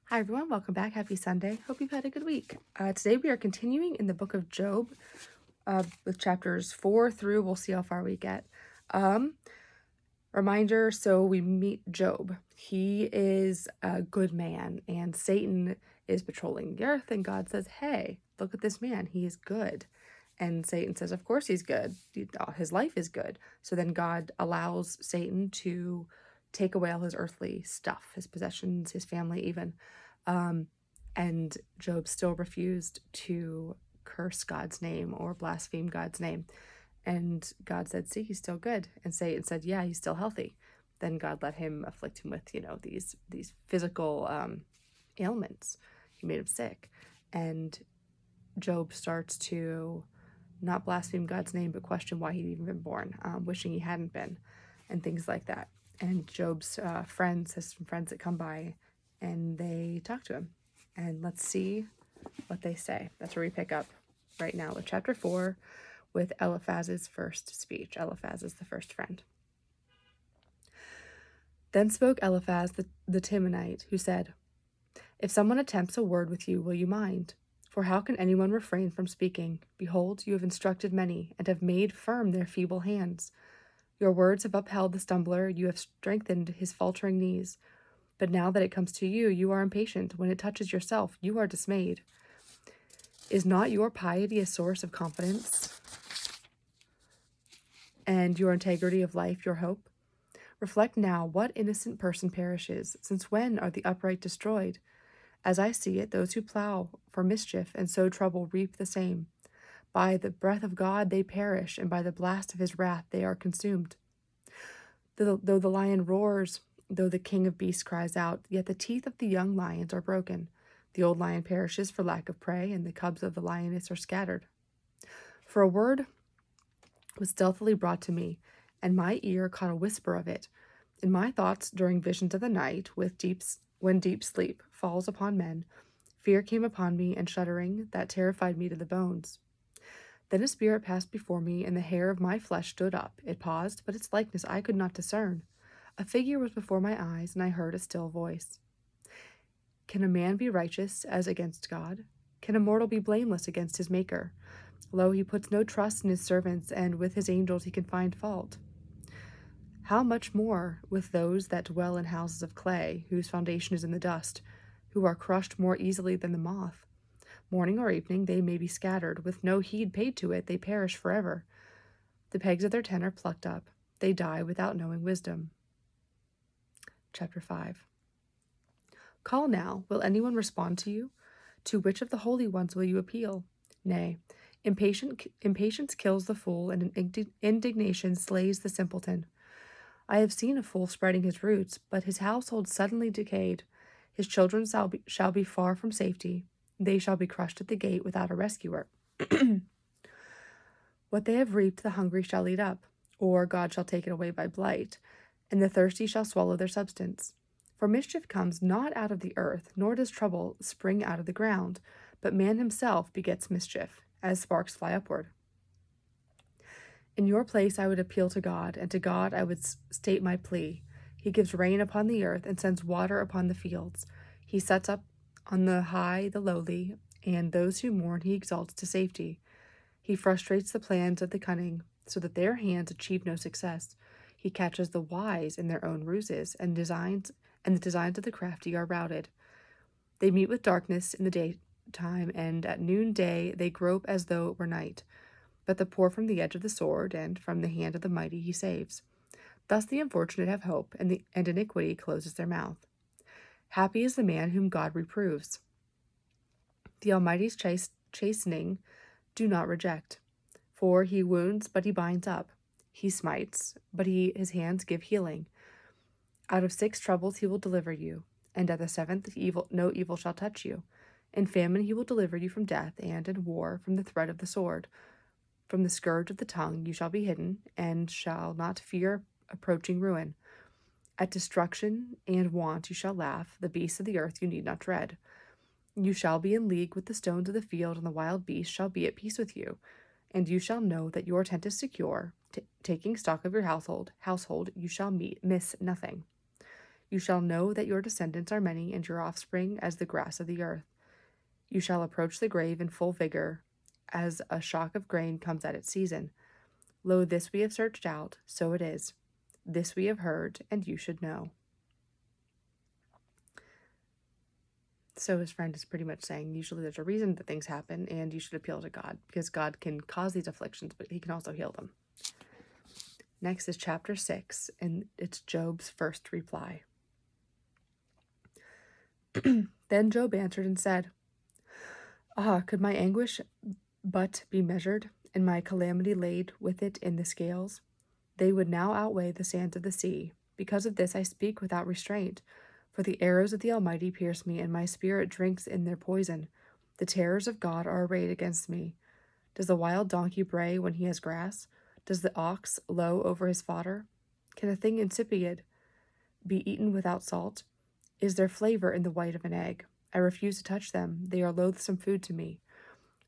Hi everyone, welcome back. Happy Sunday. Hope you've had a good week. Today we are continuing in the book of Job with chapters 4 through, we'll see how far we get. Reminder, so we meet Job. He is a good man and Satan is patrolling the earth and God says, hey, look at this man, he is good. And Satan says, of course he's good. His life is good. So then God allows Satan to take away all his earthly stuff, his possessions, his family even. And Job still refused to curse God's name or blaspheme God's name. And God said, see, he's still good. And Satan said, yeah, he's still healthy. Then God let him afflict him with, these physical ailments. He made him sick. And Job starts to not blaspheme God's name, but question why he'd even been born, wishing he hadn't been, and things like that. And Job's friends, has some friends that come by, and they talk to him. And let's see what they say. That's where we pick up right now with chapter 4 with Eliphaz's first speech. Eliphaz is the first friend. Then spoke Eliphaz the Temanite, who said, if someone attempts a word with you, will you mind? For how can anyone refrain from speaking? Behold, you have instructed many, and have made firm their feeble hands. Your words have upheld the stumbler, you have strengthened his faltering knees. But now that it comes to you, you are impatient. When it touches yourself, you are dismayed. Is not your piety a source of confidence, and your integrity of life your hope? Reflect now, what innocent person perishes? Since when are the upright destroyed? As I see it, those who plow for mischief and sow trouble reap the same. By the breath of God they perish, and by the blast of his wrath they are consumed. Though the lion roars, though the king of beasts cries out, yet the teeth of the young lions are broken. The old lion perishes for lack of prey, and the cubs of the lioness are scattered. For a word was stealthily brought to me, and my ear caught a whisper of it. In my thoughts during visions of the night, when deep sleep falls upon men, fear came upon me and shuddering that terrified me to the bones. Then a spirit passed before me, and the hair of my flesh stood up. It paused, but its likeness I could not discern. A figure was before my eyes, and I heard a still voice. Can a man be righteous as against God? Can a mortal be blameless against his Maker? Lo, he puts no trust in his servants, and with his angels he can find fault. How much more with those that dwell in houses of clay, whose foundation is in the dust, who are crushed more easily than the moth? Morning or evening they may be scattered, with no heed paid to it, they perish forever. The pegs of their tent are plucked up, they die without knowing wisdom. Chapter 5. Call now, will anyone respond to you? To which of the holy ones will you appeal? Nay, impatience kills the fool, and indignation slays the simpleton. I have seen a fool spreading his roots, but his household suddenly decayed. His children shall be far from safety. They shall be crushed at the gate without a rescuer. What they have reaped the hungry shall eat up, or God shall take it away by blight, and the thirsty shall swallow their substance. For mischief comes not out of the earth, nor does trouble spring out of the ground, but man himself begets mischief, as sparks fly upward. In your place I would appeal to God, and to God I would state my plea. He gives rain upon the earth and sends water upon the fields. He sets up on the high the lowly, and those who mourn he exalts to safety. He frustrates the plans of the cunning, so that their hands achieve no success. He catches the wise in their own ruses, and the designs of the crafty are routed. They meet with darkness in the daytime, and at noonday they grope as though it were night. But the poor from the edge of the sword, and from the hand of the mighty he saves. Thus the unfortunate have hope, and iniquity closes their mouth. Happy is the man whom God reproves. The Almighty's chastening do not reject. For he wounds, but he binds up. He smites, but his hands give healing. Out of 6 troubles he will deliver you, and at the 7th no evil shall touch you. In famine he will deliver you from death, and in war from the threat of the sword. From the scourge of the tongue you shall be hidden, and shall not fear approaching ruin. At destruction and want you shall laugh, the beasts of the earth you need not dread. You shall be in league with the stones of the field, and the wild beasts shall be at peace with you. And you shall know that your tent is secure. Taking stock of your household, you shall miss nothing. You shall know that your descendants are many, and your offspring as the grass of the earth. You shall approach the grave in full vigor, as a shock of grain comes at its season. Lo, this we have searched out, so it is. This we have heard, and you should know. So his friend is pretty much saying usually there's a reason that things happen, and you should appeal to God, because God can cause these afflictions, but he can also heal them. Next is chapter 6, and it's Job's first reply. Then Job answered and said, Ah, could my anguish but be measured, and my calamity laid with it in the scales? They would now outweigh the sands of the sea. Because of this I speak without restraint. For the arrows of the Almighty pierce me, and my spirit drinks in their poison. The terrors of God are arrayed against me. Does the wild donkey bray when he has grass? Does the ox low over his fodder? Can a thing insipid be eaten without salt? Is there flavor in the white of an egg? I refuse to touch them. They are loathsome food to me.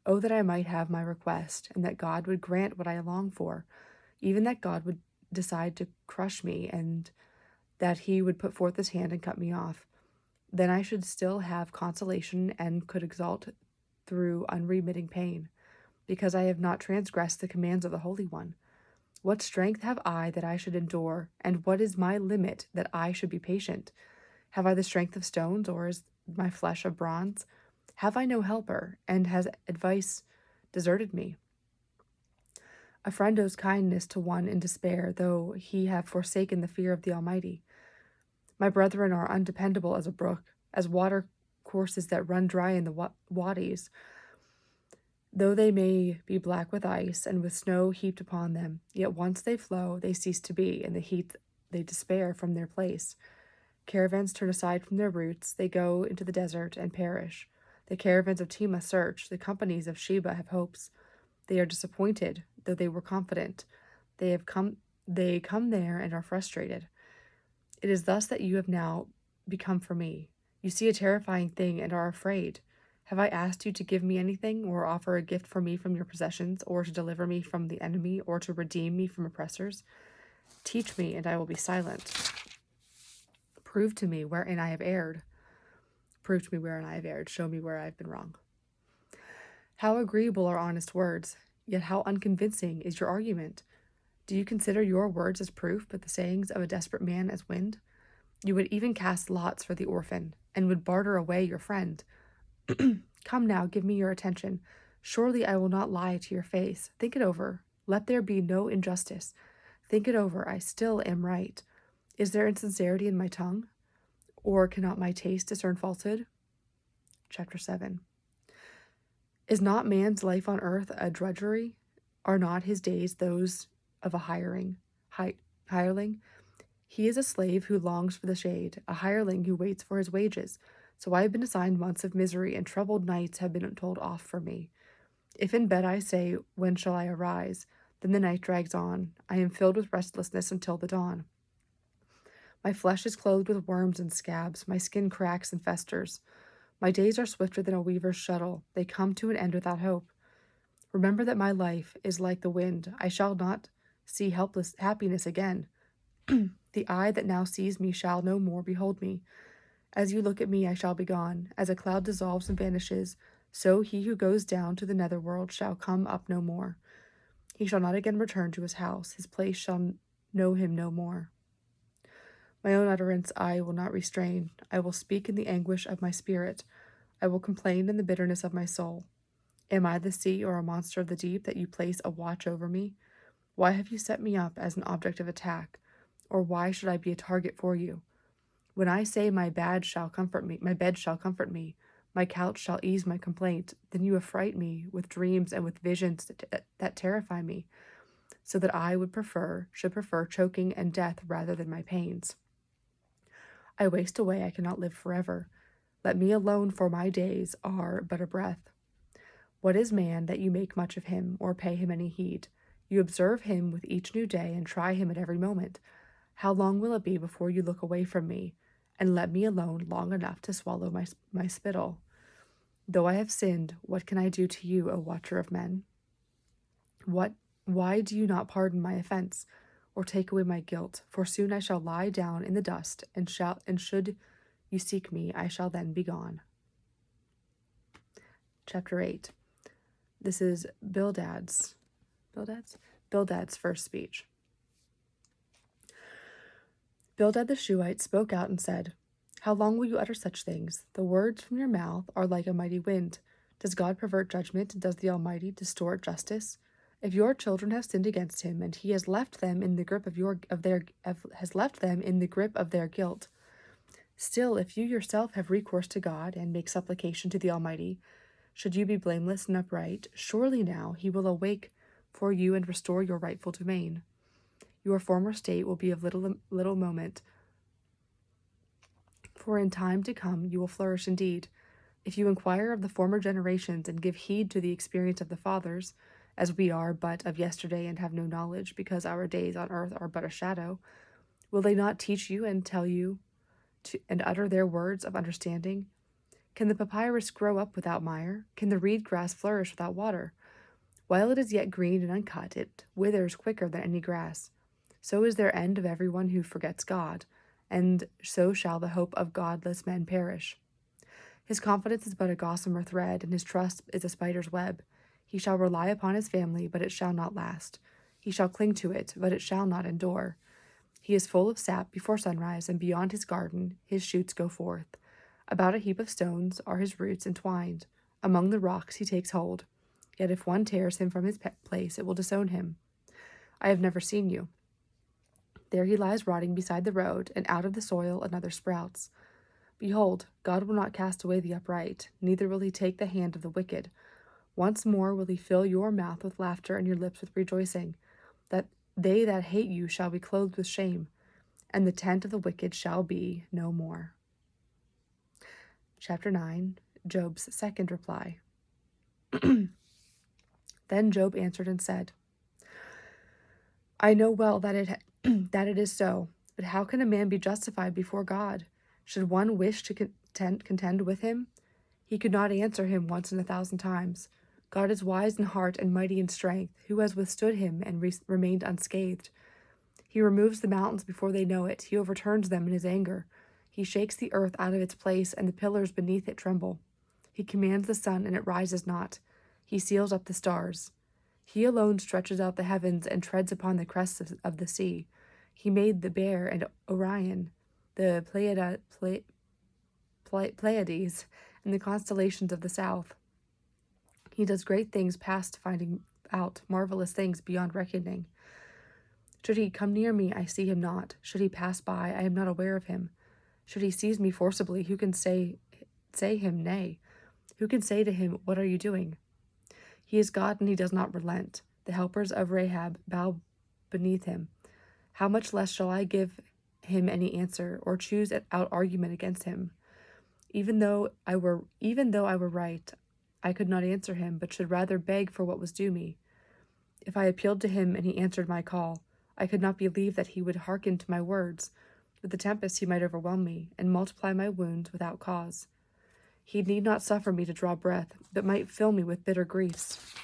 Oh, that I might have my request, and that God would grant what I long for, even that God would decide to crush me, and that he would put forth his hand and cut me off. Then I should still have consolation and could exult through unremitting pain, because I have not transgressed the commands of the Holy One. What strength have I that I should endure, and what is my limit that I should be patient? Have I the strength of stones, or is my flesh of bronze? Have I no helper, and has advice deserted me? A friend owes kindness to one in despair, though he have forsaken the fear of the Almighty. My brethren are undependable as a brook, as water courses that run dry in the wadis. Though they may be black with ice and with snow heaped upon them, yet once they flow, they cease to be, in the heat they despair from their place. Caravans turn aside from their routes, they go into the desert and perish. The caravans of Tema search, the companies of Sheba have hopes. They are disappointed, though they were confident. They come there and are frustrated. It is thus that you have now become for me. You see a terrifying thing and are afraid. Have I asked you to give me anything, or offer a gift for me from your possessions, or to deliver me from the enemy, or to redeem me from oppressors? Teach me, and I will be silent. Prove to me wherein I have erred. Prove to me wherein I have erred. Show me where I have been wrong. How agreeable are honest words, yet how unconvincing is your argument. Do you consider your words as proof, but the sayings of a desperate man as wind? You would even cast lots for the orphan, and would barter away your friend. Come now, give me your attention. Surely I will not lie to your face. Think it over. Let there be no injustice. Think it over. I still am right. Is there insincerity in my tongue? Or cannot my taste discern falsehood? Chapter 7. Is not man's life on earth a drudgery? Are not his days those of a hireling? He is a slave who longs for the shade, a hireling who waits for his wages. So I have been assigned months of misery, and troubled nights have been told off for me. If in bed I say, when shall I arise? Then the night drags on. I am filled with restlessness until the dawn. My flesh is clothed with worms and scabs. My skin cracks and festers. My days are swifter than a weaver's shuttle. They come to an end without hope. Remember that my life is like the wind. I shall not see happiness again. The eye that now sees me shall no more behold me. As you look at me, I shall be gone. As a cloud dissolves and vanishes, so he who goes down to the netherworld shall come up no more. He shall not again return to his house. His place shall know him no more. My own utterance I will not restrain. I will speak in the anguish of my spirit. I will complain in the bitterness of my soul. Am I the sea or a monster of the deep that you place a watch over me? Why have you set me up as an object of attack? Or why should I be a target for you? When I say my bed shall comfort me, my couch shall ease my complaint, then you affright me with dreams and with visions that terrify me, so that I should prefer choking and death rather than my pains. I waste away, I cannot live forever. Let me alone, for my days are but a breath. What is man that you make much of him, or pay him any heed? You observe him with each new day, and try him at every moment. How long will it be before you look away from me, and let me alone long enough to swallow my spittle? Though I have sinned, what can I do to you, O watcher of men? Why do you not pardon my offense? or take away my guilt, for soon I shall lie down in the dust, and should you seek me, I shall then be gone. Chapter 8. This is Bildad's first speech. Bildad the Shuhite spoke out and said, "How long will you utter such things? The words from your mouth are like a mighty wind. Does God pervert judgment, and does the Almighty distort justice? If your children have sinned against him, and he has left them in the grip of their guilt, still, if you yourself have recourse to God and make supplication to the Almighty, should you be blameless and upright, surely now he will awake for you and restore your rightful domain. Your former state will be of little moment, for in time to come you will flourish indeed. If you inquire of the former generations and give heed to the experience of the fathers, as we are but of yesterday and have no knowledge, because our days on earth are but a shadow, will they not teach you and tell you and utter their words of understanding? Can the papyrus grow up without mire? Can the reed grass flourish without water? While it is yet green and uncut, it withers quicker than any grass. So is there end of everyone who forgets God, and so shall the hope of godless men perish. His confidence is but a gossamer thread, and his trust is a spider's web. He shall rely upon his family, but it shall not last. He shall cling to it, but it shall not endure. He is full of sap before sunrise, and beyond his garden his shoots go forth. About a heap of stones are his roots entwined. Among the rocks he takes hold. Yet if one tears him from his place, it will disown him. I have never seen you. There he lies rotting beside the road, and out of the soil another sprouts. Behold, God will not cast away the upright, neither will he take the hand of the wicked. Once more will he fill your mouth with laughter and your lips with rejoicing, that they that hate you shall be clothed with shame, and the tent of the wicked shall be no more." Chapter 9. Job's second reply. Then Job answered and said, "I know well that it is so, but how can a man be justified before God? Should one wish to contend with him? He could not answer him once in 1,000 times. God is wise in heart and mighty in strength. Who has withstood him and remained unscathed? He removes the mountains before they know it. He overturns them in his anger. He shakes the earth out of its place, and the pillars beneath it tremble. He commands the sun, and it rises not. He seals up the stars. He alone stretches out the heavens and treads upon the crests of the sea. He made the Bear and Orion, the Pleiades, and the constellations of the south. He does great things past finding out, marvelous things beyond reckoning. Should he come near me, I see him not. Should he pass by, I am not aware of him. Should he seize me forcibly, who can say him nay? Who can say to him, what are you doing? He is God, and he does not relent. The helpers of Rahab bow beneath him. How much less shall I give him any answer, or choose out argument against him? Even though I were right, I could not answer him, but should rather beg for what was due me. If I appealed to him and he answered my call, I could not believe that he would hearken to my words. With the tempest he might overwhelm me, and multiply my wounds without cause. He need not suffer me to draw breath, but might fill me with bitter griefs.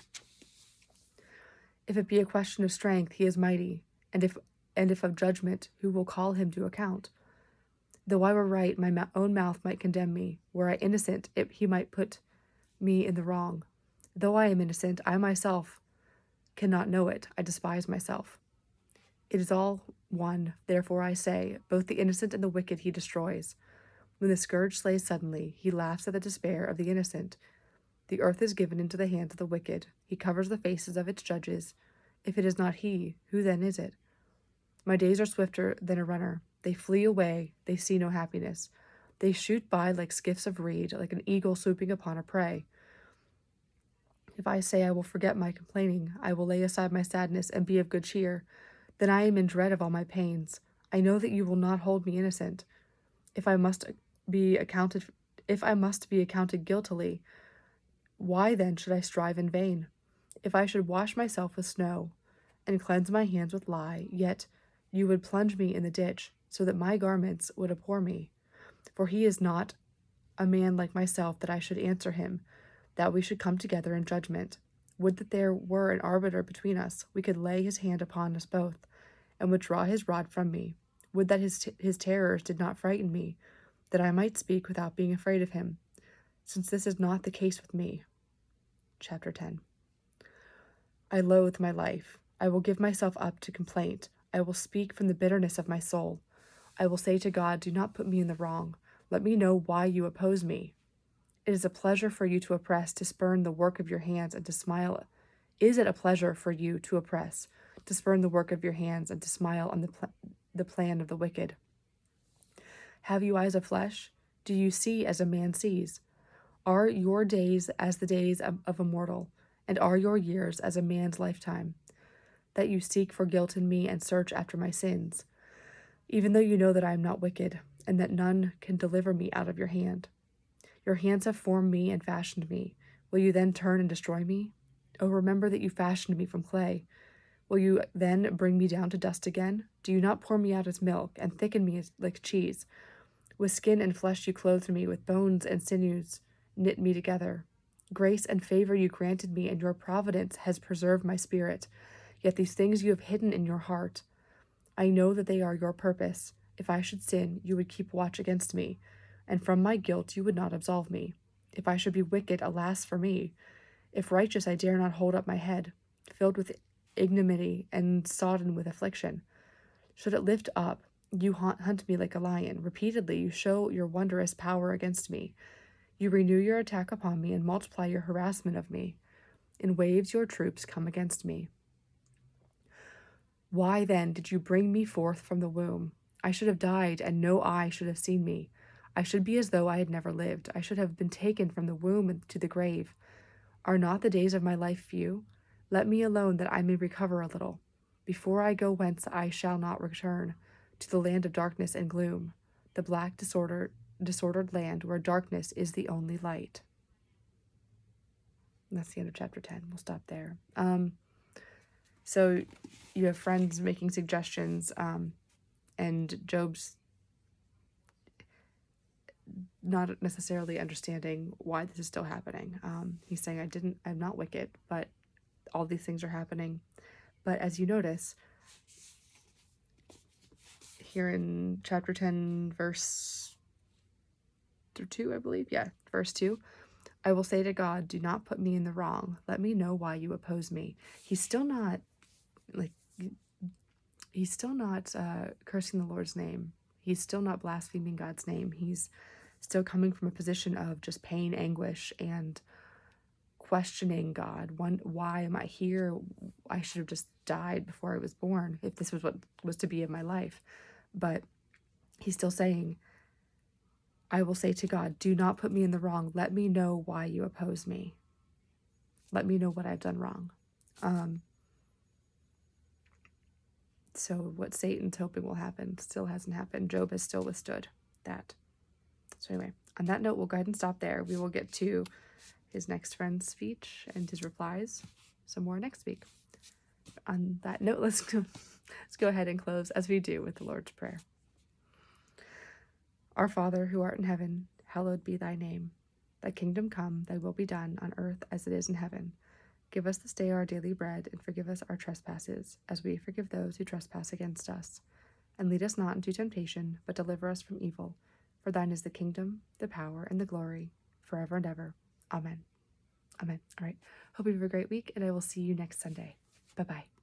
If it be a question of strength, he is mighty, and if of judgment, who will call him to account? Though I were right, my own mouth might condemn me. Were I innocent, he might put me in the wrong. Though I am innocent, I myself cannot know it. I despise myself. It is all one, therefore I say, both the innocent and the wicked he destroys. When the scourge slays suddenly, he laughs at the despair of the innocent. The earth is given into the hands of the wicked. He covers the faces of its judges. If it is not he, who then is it? My days are swifter than a runner. They flee away. They see no happiness. They shoot by like skiffs of reed, like an eagle swooping upon a prey. If I say I will forget my complaining, I will lay aside my sadness and be of good cheer, then I am in dread of all my pains. I know that you will not hold me innocent. If I must be accounted guiltily, why then should I strive in vain? If I should wash myself with snow and cleanse my hands with lye, yet you would plunge me in the ditch, so that my garments would abhor me. For he is not a man like myself that I should answer him, that we should come together in judgment. Would that there were an arbiter between us, we could lay his hand upon us both, and would draw his rod from me. Would that his terrors did not frighten me, that I might speak without being afraid of him, since this is not the case with me. Chapter 10. I loathe my life. I will give myself up to complaint. I will speak from the bitterness of my soul. I will say to God, do not put me in the wrong. Let me know why you oppose me. It is a pleasure for you to oppress, to spurn the work of your hands, and to smile. Is it a pleasure for you to oppress, to spurn the work of your hands, and to smile on the plan of the wicked? Have you eyes of flesh? Do you see as a man sees? Are your days as the days of a mortal, and are your years as a man's lifetime? That you seek for guilt in me and search after my sins, even though you know that I am not wicked, and that none can deliver me out of your hand. Your hands have formed me and fashioned me. Will you then turn and destroy me? Oh, remember that you fashioned me from clay. Will you then bring me down to dust again? Do you not pour me out as milk, and thicken me like cheese? With skin and flesh you clothed me, with bones and sinews knit me together. Grace and favor you granted me, and your providence has preserved my spirit. Yet these things you have hidden in your heart. I know that they are your purpose. If I should sin, you would keep watch against me, and from my guilt you would not absolve me. If I should be wicked, alas for me. If righteous, I dare not hold up my head, filled with ignominy and sodden with affliction. Should it lift up, you hunt me like a lion. Repeatedly you show your wondrous power against me. You renew your attack upon me and multiply your harassment of me. In waves your troops come against me. Why then did you bring me forth from the womb? I should have died, and no eye should have seen me. I should be as though I had never lived. I should have been taken from the womb to the grave. Are not the days of my life few? Let me alone that I may recover a little. Before I go whence I shall not return, to the land of darkness and gloom, the black disordered land where darkness is the only light. And that's the end of chapter 10. We'll stop there. So you have friends making suggestions, and Job's not necessarily understanding why this is still happening. He's saying, I'm not wicked, but all these things are happening. But as you notice, here in chapter 10, verse 2, I believe. Yeah, verse 2. I will say to God, do not put me in the wrong. Let me know why you oppose me. He's still not cursing the Lord's name. He's still not blaspheming God's name. He's still coming from a position of just pain, anguish, and questioning God. Why am I here? I should have just died before I was born if this was what was to be of my life. But he's still saying, I will say to God, do not put me in the wrong. Let me know why you oppose me. Let me know what I've done wrong. So what Satan's hoping will happen still hasn't happened. Job has still withstood that. So anyway, on that note, we'll go ahead and stop there. We will get to his next friend's speech and his replies some more next week. On that note, let's go ahead and close as we do with the Lord's Prayer. Our Father, who art in heaven, hallowed be thy name. Thy kingdom come, thy will be done on earth as it is in heaven. Give us this day our daily bread, and forgive us our trespasses, as we forgive those who trespass against us. And lead us not into temptation, but deliver us from evil. For thine is the kingdom, the power, and the glory, forever and ever. Amen. Amen. All right. Hope you have a great week, and I will see you next Sunday. Bye-bye.